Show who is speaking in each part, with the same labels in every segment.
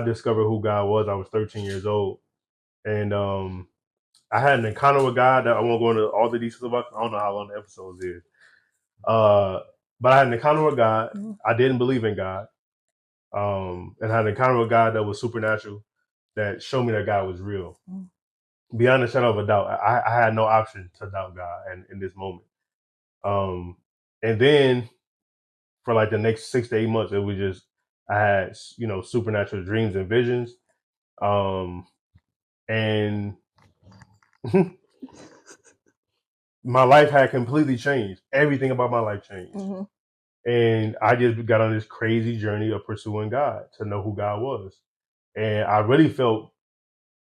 Speaker 1: I discovered who God was, I was 13 years old. And I had an encounter with God that I won't go into all the details about. I don't know how long the episodes is. But I had an encounter with God. I didn't believe in God. And I had an encounter with God that was supernatural, that showed me that God was real. Beyond a shadow of a doubt, I had no option to doubt God in this moment. And then for like the next 6 to 8 months, it was just, I had, supernatural dreams and visions. And my life had completely changed. Everything about my life changed. And I just got on this crazy journey of pursuing God, to know who God was. And I really felt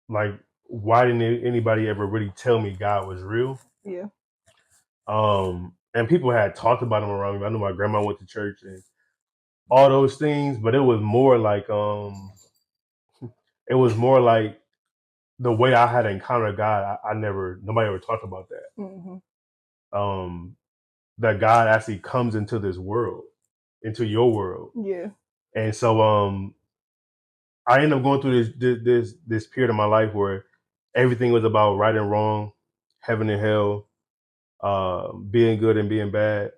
Speaker 1: like, why didn't anybody ever really tell me God was real?
Speaker 2: Yeah.
Speaker 1: And people had talked about him around me. I know my grandma went to church and all those things, but it was more like the way I had encountered God. Nobody ever talked about that. That God actually comes into this world, into your world.
Speaker 2: Yeah.
Speaker 1: And so I ended up going through this period of my life where everything was about right and wrong, heaven and hell, being good and being bad.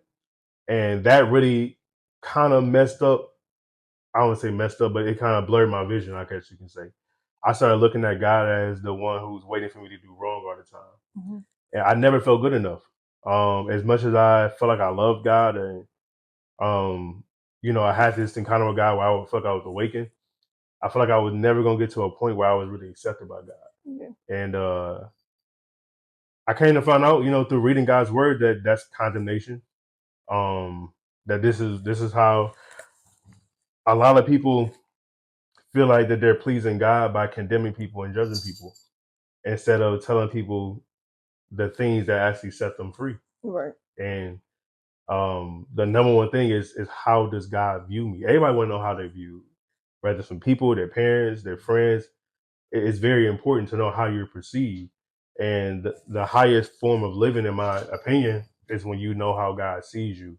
Speaker 1: And that really kind of messed up. I don't want to say messed up, but it kind of blurred my vision, I guess you can say. I started looking at God as the one who's waiting for me to do wrong all the time. And I never felt good enough. As much as I felt like I loved God, and I had this encounter with God where I felt like I was awakened, I felt like I was never gonna get to a point where I was really accepted by God.
Speaker 2: Yeah.
Speaker 1: And I came to find out, through reading God's word, that that's condemnation. That this is how a lot of people feel like that they're pleasing God by condemning people and judging people, instead of telling people the things that actually set them free.
Speaker 2: Right.
Speaker 1: And the number one thing is how does God view me? Everybody want to know how they view, whether it's from people, their parents, their friends. It's very important to know how you're perceived. And the highest form of living, in my opinion, is when you know how God sees you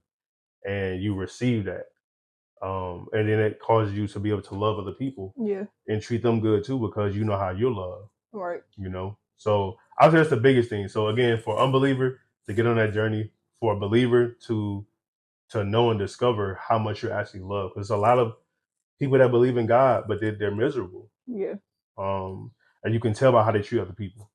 Speaker 1: and you receive that. And then it causes you to be able to love other people,
Speaker 2: Yeah.
Speaker 1: and treat them good too, because you know how you're loved.
Speaker 2: Right.
Speaker 1: So I would say that's the biggest thing. So again, for unbeliever to get on that journey, for a believer to know and discover how much you're actually loved. Because a lot of people that believe in God, but they're miserable.
Speaker 2: Yeah.
Speaker 1: And you can tell by how they treat other people.